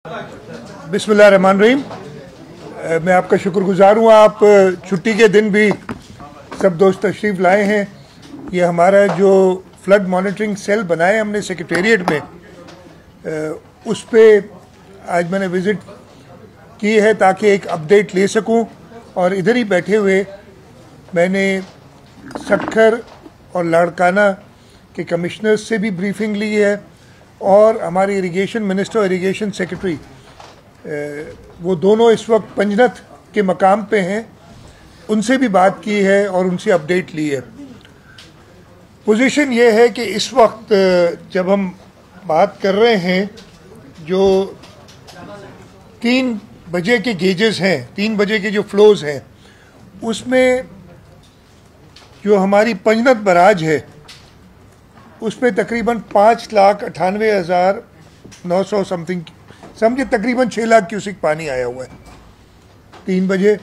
बिस्मिल्लाहिर्रहमानिर्रहीम। मैं आपका शुक्रगुजार हूँ, आप छुट्टी के दिन भी सब दोस्त तशरीफ़ लाए हैं। ये हमारा जो फ्लड मॉनिटरिंग सेल बनाया हमने सेक्रेटेरिएट में, उस पर आज मैंने विज़िट की है ताकि एक अपडेट ले सकूं। और इधर ही बैठे हुए मैंने सक्खर और लाड़काना के कमिश्नर्स से भी ब्रीफिंग ली है और हमारे इरिगेशन मिनिस्टर और इरिगेशन सेक्रेटरी वो दोनों इस वक्त पंजनत के मकाम पे हैं, उनसे भी बात की है और उनसे अपडेट ली है। पोजीशन ये है कि इस वक्त जब हम बात कर रहे हैं, जो 3 बजे के गेजेस हैं, 3 बजे के जो फ्लोज हैं, उसमें जो हमारी पंजनत बराज है उसमें तकरीबन 5,98,900 समथिंग, समझे तकरीबन 6 लाख क्यूसिक पानी आया हुआ है। 3 बजे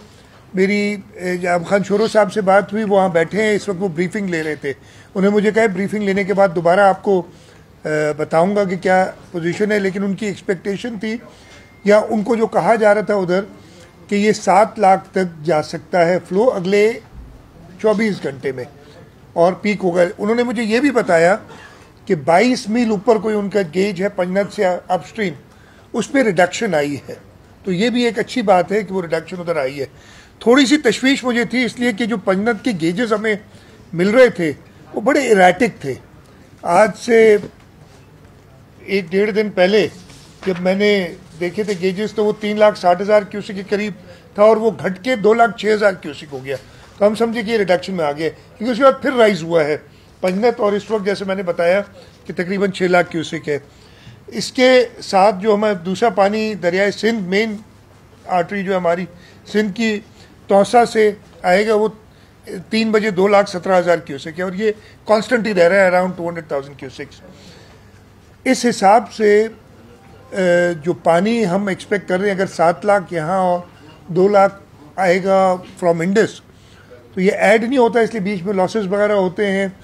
मेरी जाब खान शोरो साहब से बात हुई, वहाँ बैठे हैं इस वक्त, वो ब्रीफिंग ले रहे थे। उन्हें मुझे कहा ब्रीफिंग लेने के बाद दोबारा आपको बताऊंगा कि क्या पोजीशन है, लेकिन उनकी एक्सपेक्टेशन थी या उनको जो कहा जा रहा था उधर कि ये 7 लाख तक जा सकता है फ्लो अगले 24 घंटे में और पीक होगा। उन्होंने मुझे ये भी बताया कि 22 मील ऊपर कोई उनका गेज है पंजनत से अपस्ट्रीम, उस पर रिडक्शन आई है। तो ये भी एक अच्छी बात है कि वो रिडक्शन उधर आई है। थोड़ी सी तशवीश मुझे थी इसलिए कि जो पंजनत के गेजेस हमें मिल रहे थे वो बड़े इराटिक थे। आज से 1-1.5 दिन पहले जब मैंने देखे थे गेजेस तो वो 3,60,000 क्यूसिक के करीब था और वो घट के 2,06,000 क्यूसिक हो गया। तो हम समझे कि ये रिडक्शन में आ गया, क्योंकि उसके बाद फिर राइज हुआ है पंजनत और इस वक्त जैसे मैंने बताया कि तकरीबन 6 लाख क्यूसिक है। इसके साथ जो हमें दूसरा पानी दरियाए सिंध, मेन आर्टरी जो हमारी सिंध की तौसा से आएगा, वो 3 बजे 2,17,000 क्यूसिक है और ये कॉन्स्टेंट ही रह रहा है अराउंड 200,000 क्यूसिक्स। इस हिसाब से जो पानी हम एक्सपेक्ट कर रहे हैं, अगर 7 लाख यहाँ और 2 लाख आएगा फ्रॉम इंडस, तो ये ऐड नहीं होता, इसलिए बीच में लॉसेस वगैरह होते हैं।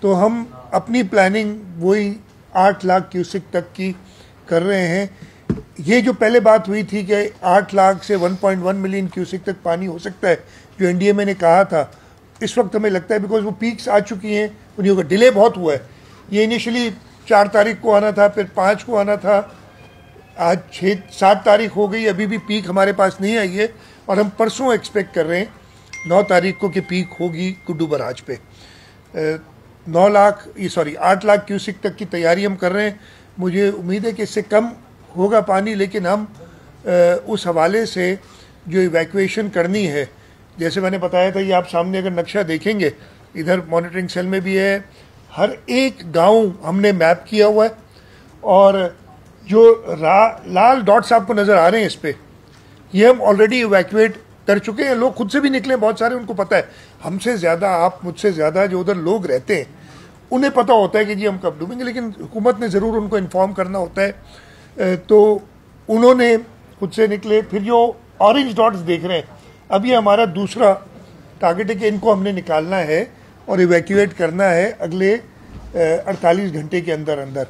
तो हम अपनी प्लानिंग वही 8 लाख क्यूसिक तक की कर रहे हैं। ये जो पहले बात हुई थी कि 8 लाख से 1.1 मिलियन क्यूसिक तक पानी हो सकता है, जो एनडीए में ने कहा था, इस वक्त हमें लगता है बिकॉज वो पीक्स आ चुकी हैं, उन्हीं का डिले बहुत हुआ है। ये इनिशियली 4 तारीख को आना था, फिर 5 को आना था, आज 6-7 तारीख हो गई, अभी भी पीक हमारे पास नहीं आई है और हम परसों एक्सपेक्ट कर रहे हैं 9 तारीख को कि पीक होगी कुड्डू बराज पे। 8 लाख क्यूसिक तक की तैयारी हम कर रहे हैं। मुझे उम्मीद है कि इससे कम होगा पानी, लेकिन हम उस हवाले से जो इवैक्यूएशन करनी है, जैसे मैंने बताया था, ये आप सामने अगर नक्शा देखेंगे, इधर मॉनिटरिंग सेल में भी है, हर एक गांव हमने मैप किया हुआ है और जो लाल डॉट्स आपको नज़र आ रहे हैं इस पर, ये हम ऑलरेडी इवैक्यूएट कर चुके हैं। लोग खुद से भी निकले बहुत सारे, उनको पता है हमसे ज़्यादा, आप मुझसे ज़्यादा जो उधर लोग रहते हैं उन्हें पता होता है कि जी हम कब डूबेंगे, लेकिन हुकूमत ने ज़रूर उनको इन्फॉर्म करना होता है। तो उन्होंने खुद से निकले। फिर जो ऑरेंज डॉट्स देख रहे हैं, अब ये हमारा दूसरा टारगेट है कि इनको हमने निकालना है और इवैक्यूएट करना है अगले 48 घंटे के अंदर अंदर।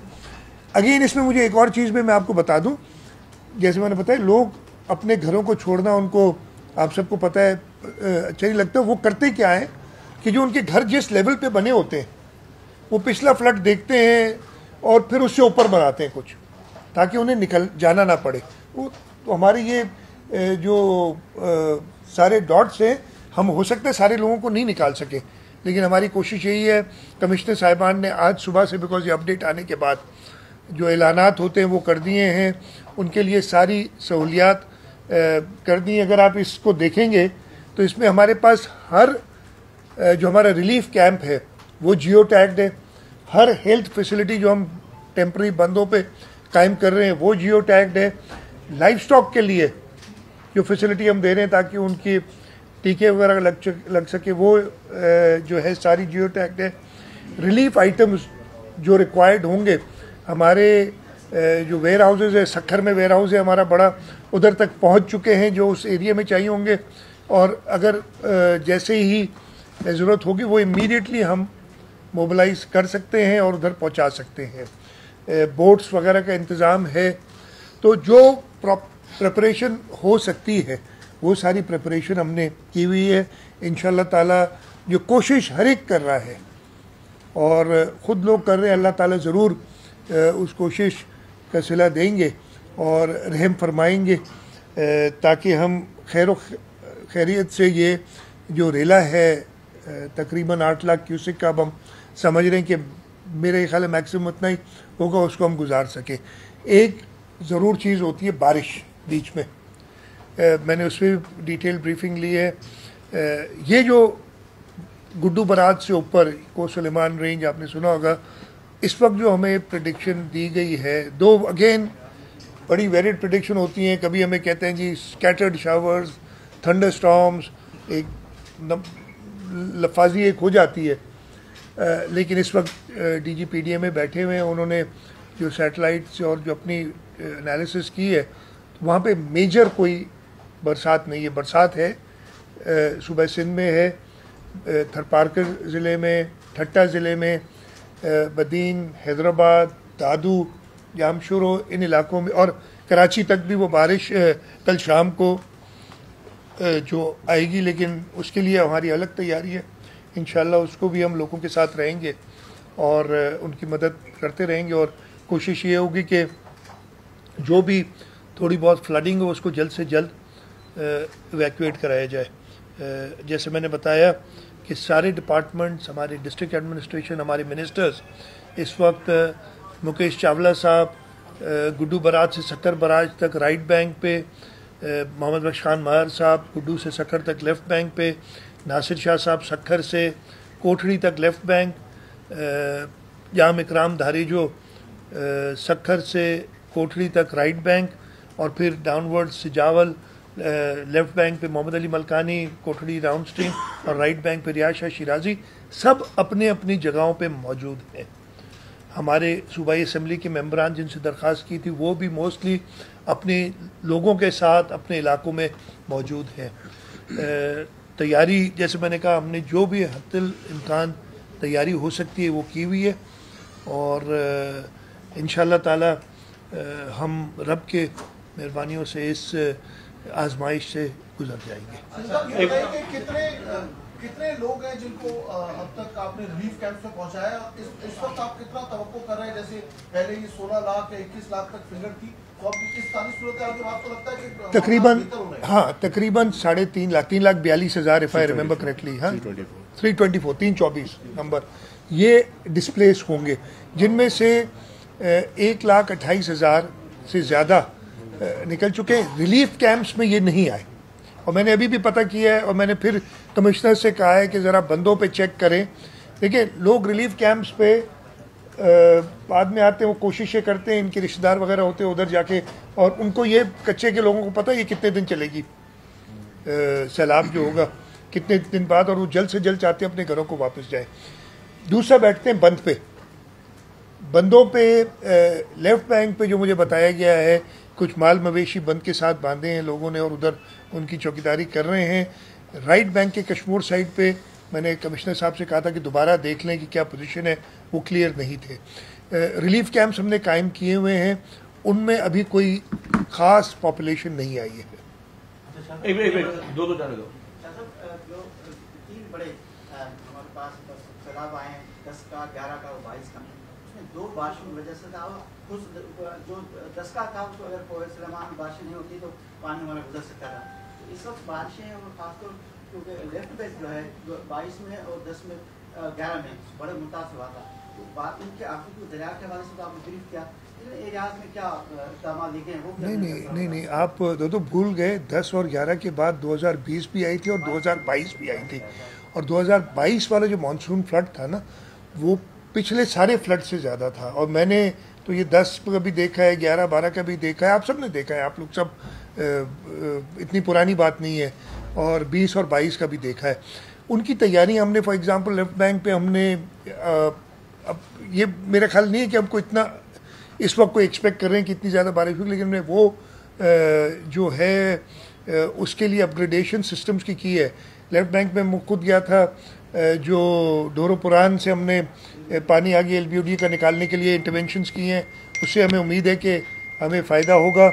अगेन इसमें मुझे एक और चीज़ में मैं आपको बता दूं, जैसे मैंने बताया, लोग अपने घरों को छोड़ना, उनको आप सबको पता है अच्छा नहीं लगता। वो करते क्या है कि जो उनके घर जिस लेवल पे बने होते हैं, वो पिछला फ्लड देखते हैं और फिर उससे ऊपर बनाते हैं कुछ, ताकि उन्हें निकल जाना ना पड़े। तो हमारे ये जो सारे डॉट्स हैं, हम हो सकता है सारे लोगों को नहीं निकाल सके, लेकिन हमारी कोशिश यही है। कमिश्नर साहिबान ने आज सुबह से, बिकॉज ये अपडेट आने के बाद जो ऐलानात होते हैं वो कर दिए हैं, उनके लिए सारी सहूलियात कर दी। अगर आप इसको देखेंगे तो इसमें हमारे पास हर जो हमारा रिलीफ कैंप है वो जियो टैग्ड है, हर हेल्थ फैसिलिटी जो हम टेम्पररी बंदों पे कायम कर रहे हैं वो जियो टैग्ड है। लाइफ स्टॉक के लिए जो फैसिलिटी हम दे रहे हैं ताकि उनकी टीके वगैरह लग सके, वो जो है सारी जियो टैग्ड है। रिलीफ आइटम्स जो रिक्वायर्ड होंगे, हमारे जो वेयर हाउसेज है, सक्खर में वेयर हाउस है हमारा बड़ा, उधर तक पहुंच चुके हैं जो उस एरिया में चाहिए होंगे, और अगर जैसे ही ज़रूरत होगी वो इमीडिएटली हम मोबिलाइज कर सकते हैं और उधर पहुंचा सकते हैं। बोट्स वगैरह का इंतज़ाम है। तो जो प्रिपरेशन हो सकती है वो सारी प्रिपरेशन हमने की हुई है। इंशाल्लाह ताला जो कोशिश हर एक कर रहा है और ख़ुद लोग कर रहे हैं, अल्लाह ताला ज़रूर उस कोशिश का सिला देंगे और रहम फरमाएंगे ताकि हम खैर खैरियत से ये जो रेला है तकरीबन 8 लाख क्यूसेक का, अब हम समझ रहे हैं कि मेरे ख्याल है मैक्सिमम उतना ही होगा, उसको हम गुजार सकें। एक ज़रूर चीज़ होती है बारिश बीच में, मैंने उस पर डिटेल ब्रीफिंग ली है। ये जो गुड्डू बराज से ऊपर को सुलेमान रेंज आपने सुना होगा, इस वक्त जो हमें प्रेडिक्शन दी गई है, दो अगेन बड़ी वेरिड प्रेडिक्शन होती हैं। कभी हमें कहते हैं जी स्कैटर्ड शावर्स, थंडर स्टॉर्म्स, एक लफाजी एक हो जाती है, लेकिन इस वक्त DGPDA में बैठे हुए हैं, उन्होंने जो सैटेलाइट से और जो अपनी एनालिसिस की है, तो वहाँ पे मेजर कोई बरसात नहीं है। बरसात है सुबह सिंध में है, थरपारकर ज़िले में, ठट्टा ज़िले में, बदीन, हैदराबाद, दादू, जामशुरो, इन इलाकों में, और कराची तक भी वो बारिश कल शाम को जो आएगी, लेकिन उसके लिए हमारी अलग तैयारी है। इंशाल्लाह उसको भी हम लोगों के साथ रहेंगे और उनकी मदद करते रहेंगे और कोशिश ये होगी कि जो भी थोड़ी बहुत फ्लडिंग हो उसको जल्द से जल्द इवैक्यूएट कराया जाए। जैसे मैंने बताया कि सारे डिपार्टमेंट्स, हमारे डिस्ट्रिक्ट एडमिनिस्ट्रेशन, हमारे मिनिस्टर्स इस वक्त मुकेश चावला साहब गुड्डू बराज से सक्कर बराज तक राइट बैंक पे, मोहम्मद बख्श खान महर साहब गुड्डू से सक्कर तक लेफ़्ट बैंक पे, नासिर शाह साहब सक्खर से कोठड़ी तक लेफ़्ट बैंक, जाम इकराम धारीजो सक्खर से कोठड़ी तक राइट बैंक, और फिर डाउनवर्ड सिजावल लेफ़्ट बैंक पे मोहम्मद अली मलकानी, कोठड़ी राउंड स्ट्रीम, और राइट बैंक पे रियाज शाह शिराजी, सब अपने अपनी जगहों पे मौजूद हैं। हमारे सूबाई असम्बली के मेंबरान जिनसे दरख्वास्त की थी वो भी मोस्टली अपने लोगों के साथ अपने इलाकों में मौजूद हैं। तैयारी जैसे मैंने कहा, हमने जो भी हत्तल इम्कान तैयारी हो सकती है वो की हुई है और इंशाअल्लाह ताला हम रब के मेहरबानियों से इस आजमाइश से गुजर जाएंगे। कितने लोग हैं जिनको अब तक आपने रिलीफ कैंप में पहुंचाया? इस वक्त आप कितना तवक्को कर रहे हैं? जैसे पहले ये 16 लाख या 21 लाख तक फिगर थी, तो अब किस तारीख सूरत है आपको लगता है कि तकरीबन, हाँ तकरीबन 3.5 lakh, 3,42,000 if I remember correctly, हाँ 324 नंबर ये डिस्प्लेस होंगे, जिनमें से 1,28,000 से ज़्यादा निकल चुके हैं। रिलीफ कैंप्स में ये नहीं आए और मैंने अभी भी पता किया है और मैंने फिर कमिश्नर से कहा है कि ज़रा बंदों पे चेक करें। देखिए लोग रिलीफ कैंप्स पे बाद में आते हैं, वो कोशिशें करते हैं, इनके रिश्तेदार वगैरह होते हैं उधर जाके, और उनको ये कच्चे के लोगों को पता है ये कितने दिन चलेगी सैलाब जो होगा कितने दिन बाद, और वो जल्द से जल्द चाहते हैं अपने घरों को वापस जाए। दूसरा बैठते हैं बंद पे, बंदों पे लेफ्ट बैंक पे जो मुझे बताया गया है कुछ माल मवेशी बंद के साथ बांधे हैं लोगों ने और उधर उनकी चौकीदारी कर रहे हैं। राइट बैंक के कश्मीर साइड पे मैंने कमिश्नर साहब से कहा था कि दोबारा देख लें कि क्या पोजीशन है, वो क्लियर नहीं थे। रिलीफ कैंप्स हमने कायम किए हुए हैं, उनमें अभी कोई ख़ास पॉपुलेशन नहीं आई है। दो जाने दो। तीन बड़े हमारे पास सैलाब आए हैं, 10 का, 11 का और 22 का। दो बारिशों की वजह से था, उस जो 10 का था उसको अगर सलेमान बारिश नहीं होती तो पानी हमारा गुजर सकता था। तो इस वक्त बारिशें और खासतौर क्योंकि लेफ्ट बैंक जो है 22 में और 10 में 11 में बड़े मुतासर हुआ था, तो बात इनके आखिर दरिया के हवाले से तो आपने ब्रीफ किया, इन एरियाज में क्या इक़दाम देखे हैं वो? नहीं आप दो भूल गए। 10 और 11 के बाद 2020 भी आई थी और 2022 भी आई थी, और 2022 वाला जो मानसून फ्लड था ना वो पिछले सारे फ्लड से ज़्यादा था। और मैंने तो ये 10 का भी देखा है, 11-12 का भी देखा है, आप सब ने देखा है, आप लोग सब इतनी पुरानी बात नहीं है, और 20 और 22 का भी देखा है। उनकी तैयारी हमने फॉर एग्जांपल लेफ्ट बैंक पे हमने अब ये मेरा ख्याल नहीं है कि हमको इतना इस वक्त कोई एक्सपेक्ट कर रहे हैं कि इतनी ज़्यादा बारिश होगी, लेकिन हमने वो जो है उसके लिए अपग्रेडेशन सिस्टम्स की है। लेफ्ट बैंक में मैं खुद गया था, जो डोरो पुरान से हमने पानी आगे LBOD का निकालने के लिए इंटरवेंशंस किए हैं, उससे हमें उम्मीद है कि हमें फ़ायदा होगा।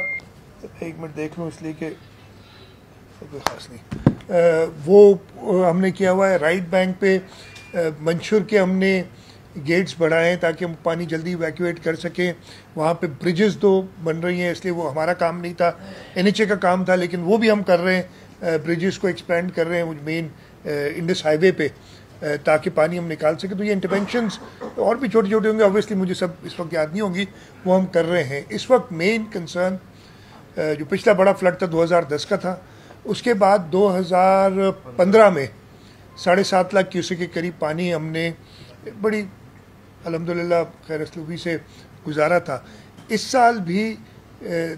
एक मिनट देख लूँ इसलिए कि कोई ख़ास नहीं। वो हमने किया हुआ है राइट बैंक पे मंशूर के हमने गेट्स बढ़ाए हैं ताकि हम पानी जल्दी इवैक्यूएट कर सकें। वहाँ पे ब्रिजेस 2 बन रही हैं, इसलिए वो हमारा काम नहीं था, NHA का काम था, लेकिन वो भी हम कर रहे हैं। ब्रिजेस को एक्सपेंड कर रहे हैं मेन इंडस हाईवे पे ताकि पानी हम निकाल सकें। तो ये इंटरवेंशंस और भी छोटे छोटे होंगे, ऑब्वियसली मुझे सब इस वक्त याद नहीं होंगी, वो हम कर रहे हैं। इस वक्त मेन कंसर्न जो पिछला बड़ा फ्लड था 2010 का था, उसके बाद 2015 में 7.5 लाख क्यूसेक के करीब पानी हमने बड़ी अल्हम्दुलिल्लाह खैर असलूबी से गुजारा था। इस साल भी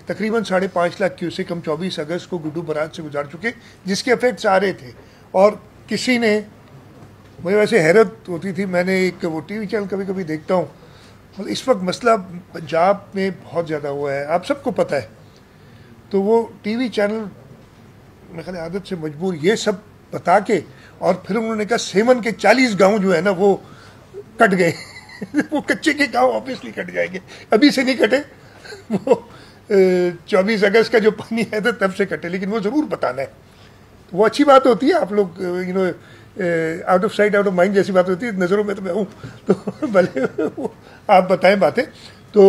तकरीबन 5.5 लाख क्यूसेक हम 24 अगस्त को गुड्डू बराज से गुजार चुके, जिसके इफेक्ट्स आ रहे थे। और किसी ने, मुझे वैसे हैरत होती थी, मैंने एक वो टीवी चैनल कभी कभी देखता हूँ, और इस वक्त मसला पंजाब में बहुत ज़्यादा हुआ है, आप सबको पता है। तो वो टीवी चैनल मेरे ख्याल आदत से मजबूर ये सब बता के, और फिर उन्होंने कहा सेवन के 40 गांव जो है ना वो कट गए वो कच्चे के गांव ऑब्वियसली कट जाएंगे, अभी से नहीं कटे, वो 24 अगस्त का जो पानी है तो तब से कटे, लेकिन वो ज़रूर बताना है। तो वो अच्छी बात होती है, आप लोग out of sight out of mind जैसी बात होती है, नज़रों में तो मैं हूँ, तो भले आप बताएं बातें। तो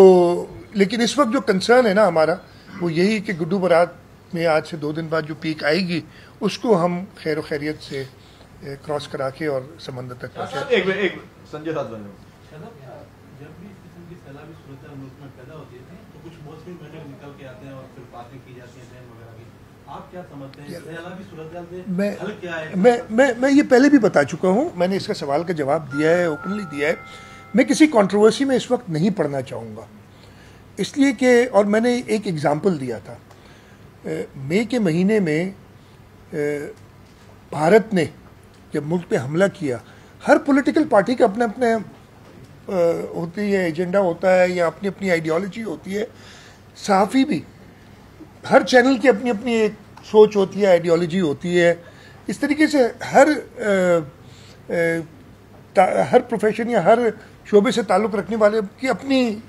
लेकिन इस वक्त जो कंसर्न है ना हमारा, वो यही कि गुड्डू बरात में आज से 2 दिन बाद जो पीक आएगी उसको हम खैर खैरियत से क्रॉस करा के और समंदर तक पहुँचे। एक संजय साथ बने। जब भी इस किस्म की सैलाबी सूरत मुल्क में पैदा होती है तो कुछ मौसमी मेढक निकल के आते हैं और फिर बातें की जाती हैं वगैरह की, आप क्या समझते हैं सैलाबी सूरत हल क्या है? मैं ये पहले भी बता चुका हूँ, मैंने इसका सवाल का जवाब दिया है, ओपनली दिया है। मैं किसी कंट्रोवर्सी में इस वक्त नहीं पढ़ना चाहूँगा, इसलिए कि, और मैंने एक एग्जाम्पल दिया था, मई के महीने में भारत ने जब मुल्क पे हमला किया, हर पॉलिटिकल पार्टी का अपने अपने होती है, एजेंडा होता है या अपनी अपनी आइडियोलॉजी होती है। सहाफ़ी भी, हर चैनल की अपनी अपनी एक सोच होती है, आइडियोलॉजी होती है। इस तरीके से हर प्रोफेशन या हर शोबे से ताल्लुक़ रखने वाले की अपनी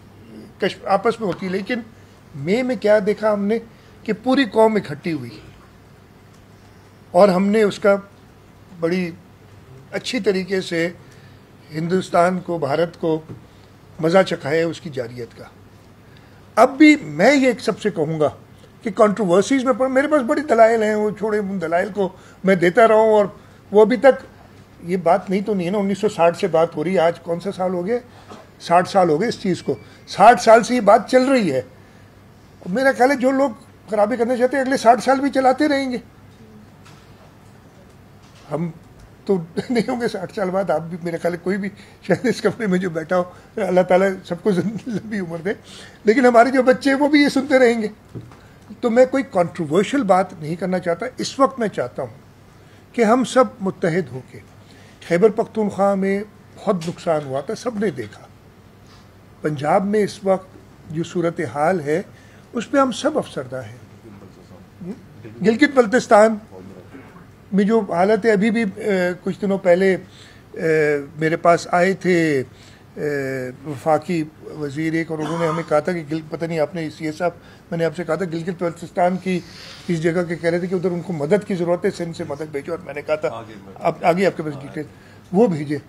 आपस में होती है। लेकिन मई में क्या देखा हमने कि पूरी कौम इकट्ठी हुई और हमने उसका बड़ी अच्छी तरीके से हिंदुस्तान को, भारत को मज़ा चखाया उसकी जारियत का। अब भी मैं ये सबसे कहूँगा कि कंट्रोवर्सीज़ में पर मेरे पास बड़ी दलाइल हैं, वो छोड़े उन दलाइल को मैं देता रहा हूँ। और वो अभी तक ये बात नहीं तो नहीं है ना, 1960 से बात हो रही है, आज कौन सा साल हो गया, 60 साल हो गए इस चीज़ को, 60 साल से ये बात चल रही है। मेरा ख्याल है जो लोग खराबी करना चाहते हैं अगले 60 साल भी चलाते रहेंगे। हम तो नहीं होंगे 60 साल बाद, आप भी, मेरे ख्याल कोई भी शायद इस कमरे में जो बैठा हो, अल्लाह ताला सबको लंबी उम्र दे, लेकिन हमारे जो बच्चे हैं वो भी ये सुनते रहेंगे। तो मैं कोई कंट्रोवर्शियल बात नहीं करना चाहता। इस वक्त मैं चाहता हूँ कि हम सब मुत्तहिद होके, खैबर पख्तूनख्वा में बहुत नुकसान हुआ था, सब ने देखा। पंजाब में इस वक्त जो सूरत हाल है उस पर हम सब अफसरदा हैं। गिलगित बल्तिस्तान में जो हालत है, अभी भी कुछ दिनों पहले मेरे पास आए थे वफाकी वज़ीर एक, और उन्होंने हमें कहा था कि पता नहीं आपने सी साहब, मैंने आपसे कहा था गिलगित बल्तिस्तान की इस जगह के कह रहे थे कि उधर उनको मदद की ज़रूरत है, सिंध से मदद भेजो, और मैंने कहा था अब आगे आपके पास डिटेल वो भेजे।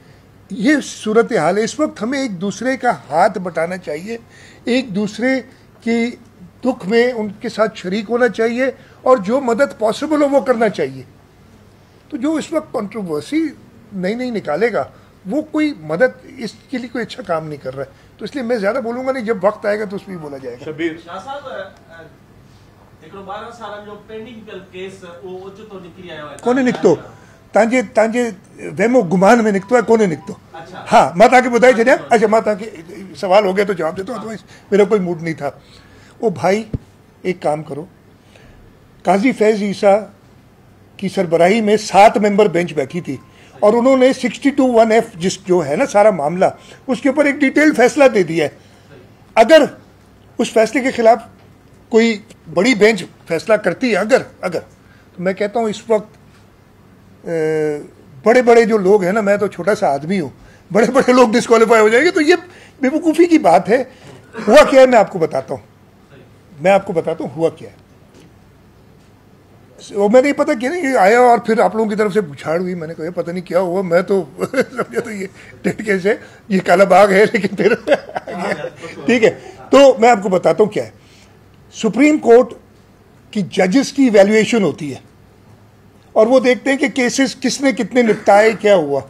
ये सूरत हाल है। इस वक्त हमें एक दूसरे का हाथ बटाना चाहिए, एक दूसरे की दुख में उनके साथ शरीक होना चाहिए, और जो मदद पॉसिबल हो वो करना चाहिए। तो जो इस वक्त कंट्रोवर्सी नई निकालेगा वो कोई मदद इसके लिए कोई अच्छा काम नहीं कर रहा है। तो इसलिए मैं ज़्यादा बोलूँगा नहीं, जब वक्त आएगा तो उसमें भी बोला जाएगा। शबीर शाह साहब, 12 साल जो पेंडिंग केस वो जो तो निकली आया है, कोने निकतो तांजे वेमो गुमान में निकतो है, कोने निकतो। अच्छा। हाँ, माता आके बताई चलिए। अच्छा, माता के सवाल हो गया तो जवाब देता हूँ, अदरवाइज मेरा कोई मूड नहीं था। ओ भाई, एक काम करो, काजी फैज ईसा की सरबराही में 7 मेंबर बेंच बैठी थी, और उन्होंने 62(1)(f जिस जो है ना सारा मामला, उसके ऊपर एक डिटेल्ड फैसला दे दिया है। अगर उस फैसले के खिलाफ कोई बड़ी बेंच फैसला करती है, अगर तो मैं कहता हूँ इस वक्त बड़े बड़े जो लोग हैं ना, मैं तो छोटा सा आदमी हूँ, बड़े बड़े लोग डिस्क्वालीफाई हो जाएंगे। तो ये बेवकूफ़ी की बात है। हुआ क्या है मैं आपको बताता हूँ। मैं आपको बताता हूँ हुआ क्या है। वो मैंने पता किया नहीं, आया और फिर आप लोगों की तरफ से बुछाड़ हुई। मैंने कहा पता नहीं क्या हुआ, मैं तो समझा तो ये टेट केस है, ये काला बाग है, लेकिन फिर ठीक है। तो मैं आपको बताता हूँ क्या है। सुप्रीम कोर्ट की जजेस की इवैल्यूएशन होती है और वो देखते हैं कि केसेस किसने कितने निपटाए, क्या हुआ।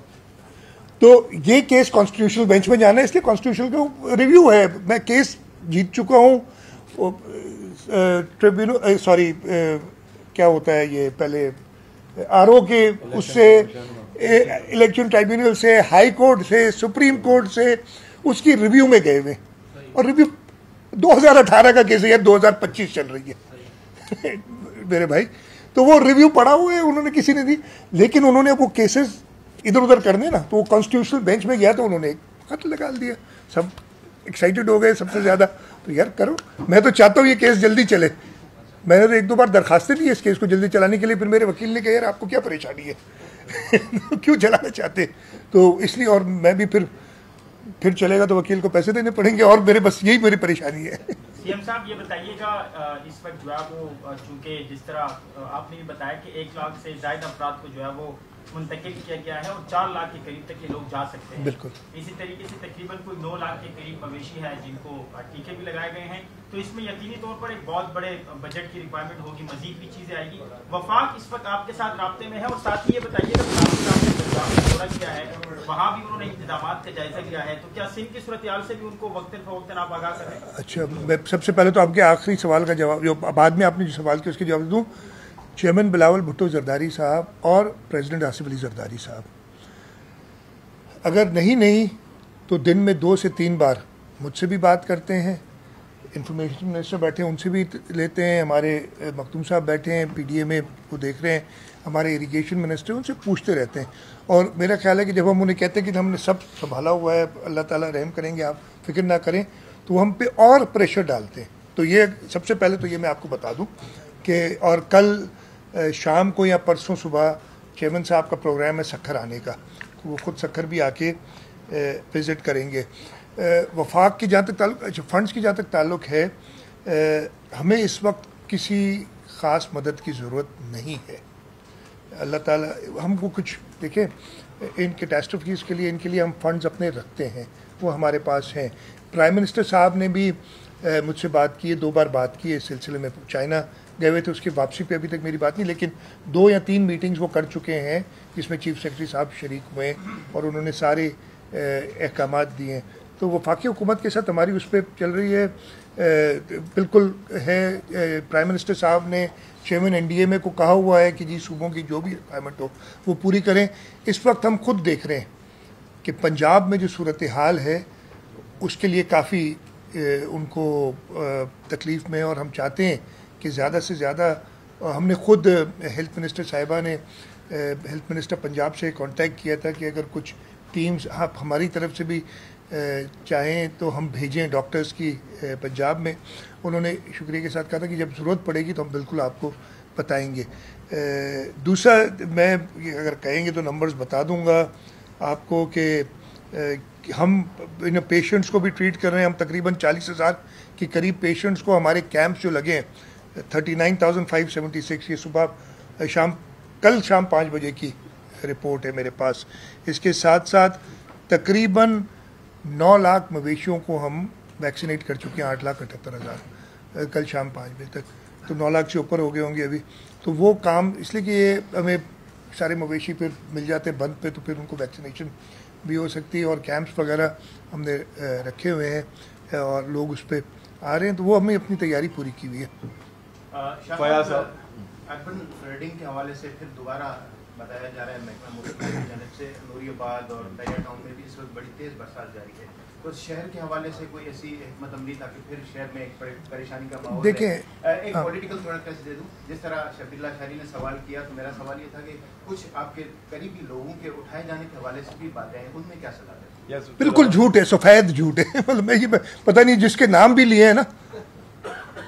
तो ये केस कॉन्स्टिट्यूशनल बेंच में जाना है, इसलिए कॉन्स्टिट्यूशनल का रिव्यू है। मैं केस जीत चुका हूँ ट्रिब्यूनल, सॉरी क्या होता है ये, पहले आरओ के उससे, इलेक्शन ट्राइब्यूनल से, हाई कोर्ट से, सुप्रीम कोर्ट से, उसकी रिव्यू में गए हुए। और रिव्यू 2018 का केस है, 2025 चल रही है मेरे भाई। तो वो रिव्यू पड़ा हुआ है, उन्होंने किसी ने दी, लेकिन उन्होंने वो केसेस इधर उधर करने ना, तो वो कॉन्स्टिट्यूशनल बेंच में गया तो उन्होंने एक खत लगा दिया। सब एक्साइटेड हो गए सबसे ज़्यादा। तो यार करो, मैं तो चाहता हूँ ये केस जल्दी चले। मैंने तो 1-2 बार दरखास्तें दी इस केस को जल्दी चलाने के लिए, फिर मेरे वकील ने कहा यार आपको क्या परेशानी है क्यों चलाना चाहते। तो इसलिए, और मैं भी फिर चलेगा तो वकील को पैसे देने पड़ेंगे, और मेरे बस यही मेरी परेशानी है। सीएम साहब ये बताइएगा, इस वक्त जो है वो चूंकि जिस तरह आपने भी बताया कि 1 लाख से ज्यादा अफराद को जो है वो मुंतकिल किया गया है और 4 लाख के करीब तक ये लोग जा सकते हैं। बिल्कुल इसी तरीके से तकरीबन कोई 9 लाख के करीब मवेशी है जिनको टीके भी लगाए गए हैं। तो इसमें यकीनी तौर पर एक बहुत बड़े बजट की रिक्वायरमेंट होगी, मजीद भी चीजें आएगी। वफाक इस वक्त आपके साथ राब्ते में है, और साथ ही ये बताइएगा दौरा किया है, वहाँ भी उन्होंने इंतजाम का जायजा लिया है, तो क्या सिंध की सूरत हाल से भी उनको वक्तन फवक्तन आप आगाह कर रहे हैं? अच्छा, मैं सबसे पहले तो आपके आखिरी सवाल का जवाब, जो बाद में आपने जो सवाल किया उसके जवाब दूँ। चेयरमैन बिलावल भुट्टो जरदारी साहब और प्रेसिडेंट आसिफ अली जरदारी साहब अगर नहीं तो दिन में 2 से 3 बार मुझसे भी बात करते हैं, इंफॉर्मेशन मिनिस्टर बैठे हैं उनसे भी लेते हैं, हमारे मखदूम साहब बैठे हैं पीडीए में वो देख रहे हैं, हमारे इरिगेशन मिनिस्टर उनसे पूछते रहते हैं। और मेरा ख्याल है कि जब हम उन्हें कहते हैं कि हमने सब संभाला हुआ है, अल्लाह ताला रहम करेंगे, आप फिक्र ना करें, तो वो हम पे और प्रेशर डालते हैं। तो ये सबसे पहले तो ये मैं आपको बता दूं कि, और कल शाम को या परसों सुबह चेयरमैन साहब का प्रोग्राम है सक्खर आने का, तो वो खुद सक्खर भी आके विज़िट करेंगे। वफाक की जहाँ तक ताल्लुक, फंड्स की जहाँ तक ताल्लुक है, हमें इस वक्त किसी ख़ास मदद की ज़रूरत नहीं है। अल्लाह ताला हमको कुछ, देखें इन कैटास्ट्रोफीज़ के लिए, इनके लिए हम फंड्स अपने रखते हैं, वो हमारे पास हैं। प्राइम मिनिस्टर साहब ने भी मुझसे बात की है, 2 बार बात की है इस सिलसिले में। चाइना गए हुए थे, उसकी वापसी पे अभी तक मेरी बात नहीं, लेकिन 2 या 3 मीटिंग्स वो कर चुके हैं जिसमें चीफ सेक्रेटरी साहब शरीक हुए हैं और उन्होंने सारे अहकाम दिए हैं। तो वफाकी हुकूमत के साथ हमारी उस पर चल रही है, बिल्कुल है। प्राइम मिनिस्टर साहब ने चेयरमैन एनडीए को कहा हुआ है कि जी सूबों की जो भी रिक्वायरमेंट हो वो पूरी करें। इस वक्त हम खुद देख रहे हैं कि पंजाब में जो सूरत हाल है उसके लिए काफ़ी उनको तकलीफ़ में, और हम चाहते हैं कि ज़्यादा से ज़्यादा, हमने खुद हेल्थ मिनिस्टर साहिबा ने हेल्थ मिनिस्टर पंजाब से कांटेक्ट किया था कि अगर कुछ टीम्स आप हमारी तरफ से भी चाहें तो हम भेजें डॉक्टर्स की पंजाब में। उन्होंने शुक्रिया के साथ कहा था कि जब ज़रूरत पड़ेगी तो हम बिल्कुल आपको बताएंगे। दूसरा, मैं अगर कहेंगे तो नंबर्स बता दूंगा आपको कि हम इन पेशेंट्स को भी ट्रीट कर रहे हैं। हम तकरीबन 40,000 के करीब पेशेंट्स को, हमारे कैंप्स जो लगे हैं 39,576, ये सुबह शाम, कल शाम 5 बजे की रिपोर्ट है मेरे पास। इसके साथ साथ तकरीबन 9 लाख मवेशियों को हम वैक्सीनेट कर चुके हैं, 8,78,000 कल शाम 5 बजे तक, तो 9 लाख से ऊपर हो गए होंगे अभी। तो वो काम इसलिए कि ये हमें सारे मवेशी फिर मिल जाते हैं बंद पे, तो फिर उनको वैक्सीनेशन भी हो सकती है, और कैंप्स वगैरह हमने रखे हुए हैं और लोग उस पर आ रहे हैं, तो वो हमने अपनी तैयारी पूरी की हुई है। अर्बन फ्लडिंग के हवाले से फिर दोबारा बताया जा रहा है महकमा मौसम की जानिब से नूरियाबाद और दरिया टाउन में भी इस वक्त बड़ी तेज़ बरसात जारी है, तो शहर के हवाले से कोई ऐसी हिकमत अमली ताकि फिर शहर में एक परेशानी का माहौल देखें, एक पॉलिटिकल थोड़ा कैसे दे दूँ। जिस तरह शफीउल्लाह शाहरी ने सवाल किया, तो मेरा सवाल ये था कि कुछ आपके करीबी लोगों के उठाए जाने के हवाले से भी बातें हैं, उनमें क्या सलाह है? बिल्कुल झूठ है, सफ़ेद झूठ है। मतलब मैं ये पता नहीं जिसके नाम भी लिए हैं ना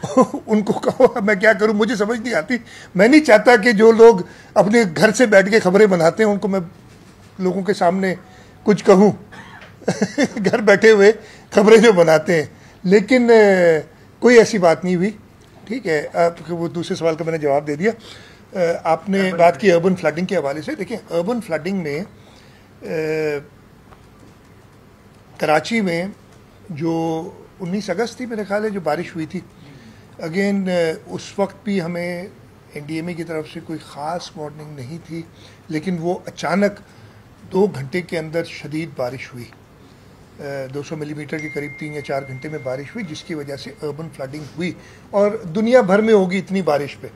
उनको कहो मैं क्या करूं, मुझे समझ नहीं आती। मैं नहीं चाहता कि जो लोग अपने घर से बैठ के खबरें बनाते हैं उनको मैं लोगों के सामने कुछ कहूं घर बैठे हुए खबरें जो बनाते हैं, लेकिन कोई ऐसी बात नहीं हुई। ठीक है, वो दूसरे सवाल का मैंने जवाब दे दिया। आपने बात की अर्बन फ्लडिंग के हवाले से। देखिए, अर्बन फ्लडिंग में कराची में जो 19 अगस्त थी मेरे ख्याल है जो बारिश हुई थी, अगेन उस वक्त भी हमें एनडीएमए की तरफ से कोई ख़ास वार्निंग नहीं थी, लेकिन वो अचानक 2 घंटे के अंदर शदीद बारिश हुई, 200 मिलीमीटर के करीब 3 या 4 घंटे में बारिश हुई, जिसकी वजह से अर्बन फ्लडिंग हुई। और दुनिया भर में होगी इतनी बारिश पे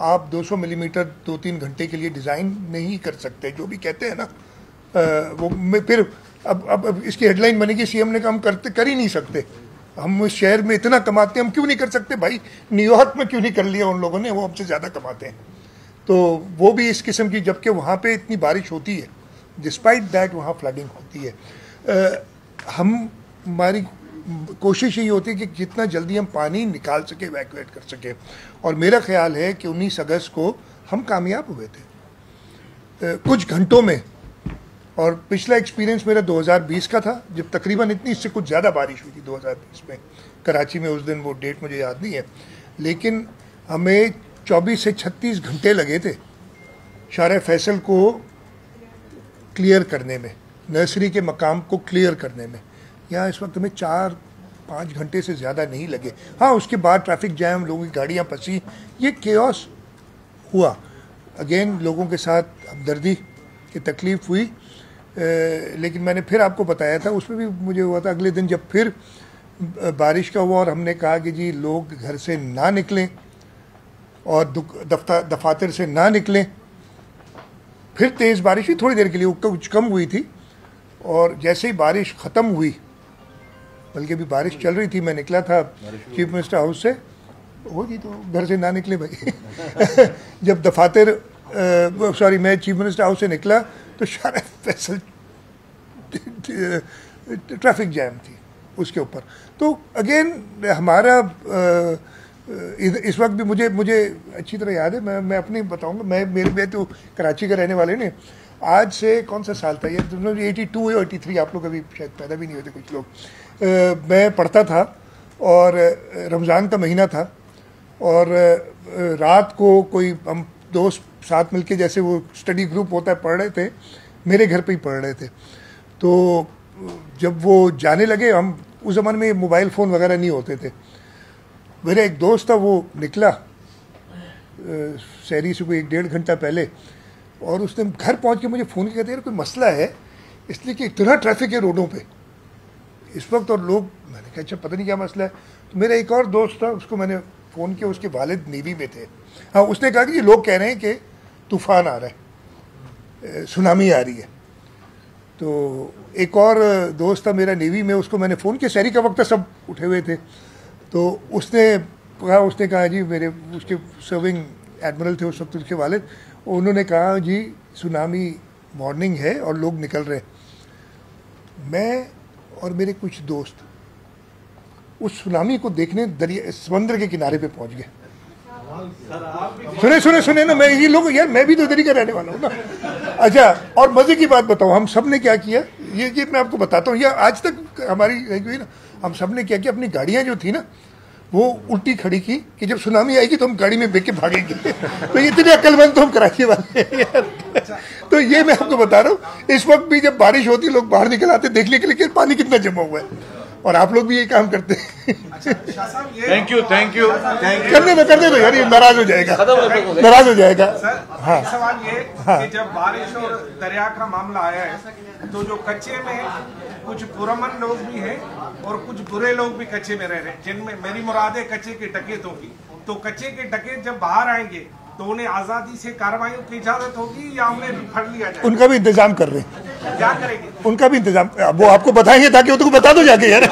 आप 200 मिलीमीटर 2-3 घंटे के लिए डिज़ाइन नहीं कर सकते, जो भी कहते हैं ना वो फिर अब इसकी हेडलाइन बनेगी सीएम ने कहा हम कर ही नहीं सकते, हम इस शहर में इतना कमाते हैं, हम क्यों नहीं कर सकते भाई? न्यूयॉर्क में क्यों नहीं कर लिया उन लोगों ने, वो हमसे ज़्यादा कमाते हैं। तो वो भी इस किस्म की, जबकि वहाँ पे इतनी बारिश होती है, डिस्पाइट दैट वहाँ फ्लडिंग होती है। हमारी कोशिश यही होती है कि जितना जल्दी हम पानी निकाल सके, इवैक्यूएट कर सके, और मेरा ख्याल है कि 19 अगस्त को हम कामयाब हुए थे कुछ घंटों में। और पिछला एक्सपीरियंस मेरा 2020 का था, जब तकरीबन इतनी, इससे कुछ ज़्यादा बारिश हुई थी 2020 में कराची में। उस दिन वो डेट मुझे याद नहीं है, लेकिन हमें 24 से 36 घंटे लगे थे शारे फैसल को क्लियर करने में, नर्सरी के मकाम को क्लियर करने में। यहाँ इस वक्त हमें 4-5 घंटे से ज़्यादा नहीं लगे। हाँ, उसके बाद ट्रैफिक जैम, लोगों की गाड़ियाँ फंसी, ये केओस हुआ। अगेन लोगों के साथ हमदर्दी की तकलीफ़ हुई, लेकिन मैंने फिर आपको बताया था, उसमें भी मुझे हुआ था। अगले दिन जब फिर बारिश का हुआ और हमने कहा कि जी लोग घर से ना निकलें और दफातर से ना निकलें, फिर तेज़ बारिश हुई थोड़ी देर के लिए, कुछ कम हुई थी, और जैसे ही बारिश ख़त्म हुई, बल्कि अभी बारिश चल रही थी, मैं निकला था चीफ मिनिस्टर हाउस से, होगी तो घर से ना निकले भाई जब दफातर मैं चीफ मिनिस्टर हाउस से निकला तो शारे फैसल ट्रैफिक जैम थी उसके ऊपर। तो अगेन हमारा इस वक्त भी मुझे अच्छी तरह याद है, मैं अपनी बताऊंगा, मेरे तो कराची का रहने वाले ने, आज से कौन सा साल था ये, 82 या 83, आप लोग अभी शायद पैदा भी नहीं होते कुछ लोग। मैं पढ़ता था और रमज़ान का महीना था, और रात को कोई हम दोस्त साथ मिलके, जैसे वो स्टडी ग्रुप होता है, पढ़ रहे थे, मेरे घर पे ही पढ़ रहे थे। तो जब वो जाने लगे, हम उस ज़माने में मोबाइल फ़ोन वगैरह नहीं होते थे, मेरा एक दोस्त था, वो निकला शहरी से कोई 1-1.5 घंटा पहले, और उसने घर पहुंच के मुझे फ़ोन किया, कहते यार कोई मसला है, इसलिए कि इतना ट्रैफिक है रोडों पे इस वक्त और लोग। मैंने कहा अच्छा पता नहीं क्या मसला है। तो मेरा एक और दोस्त था, उसको मैंने फ़ोन किया, उसके वालिद नेवी में थे। हाँ, उसने कहा कि लोग कह रहे हैं कि तूफ़ान आ रहा है, सुनामी आ रही है। तो एक और दोस्त था मेरा नेवी में, उसको मैंने फ़ोन किया, शहरी का वक्त था, सब उठे हुए थे। तो उसने कहा जी, मेरे उसके सर्विंग एडमिरल थे उस वक्त उसके वालिद, उन्होंने कहा जी सुनामी वार्निंग है और लोग निकल रहे हैं। मैं और मेरे कुछ दोस्त उस सुनामी को देखने समंदर के किनारे पे पहुंच गए। सुने ना, मैं ये लोग यार, मैं भी तो इधर ही का रहने वाला हूँ ना। अच्छा, और मजे की बात बताओ, हम सब ने क्या किया, ये मैं आपको बताता हूँ, ये आज तक हमारी रही ना। हम सब ने क्या किया, अपनी गाड़ियाँ जो थी ना वो उल्टी खड़ी की कि जब सुनामी आएगी तो हम गाड़ी में बैठ के भागेंगे तो इतने अक्लमंद तो हम कराची वाले हैं यार। तो ये मैं आपको बता रहा हूँ, इस वक्त भी जब बारिश होती है लोग बाहर निकल आते देखने के लिए कि पानी कितना जमा हुआ है, और आप लोग भी ये काम करते हैं। थैंक यू करने दो यार, ये नाराज हो जाएगा। हाँ, सवाल ये कि जब बारिश और दरिया का मामला आया है तो जो कच्चे में कुछ पुरअमन लोग भी हैं और कुछ बुरे लोग भी कच्चे में रह रहे हैं, जिनमें मेरी मुराद है कच्चे के डकैतों की। तो कच्चे के डकैत जब बाहर आएंगे तो उन्हें आजादी से कार्रवाई की इजाजत होगी या उन्हें फड़ लिया जाएगा? उनका भी इंतजाम कर रहे हैं। क्या करेंगे? उनका भी इंतजाम वो आपको बताएंगे, ताकि वो तुमको बता दो जाके यार।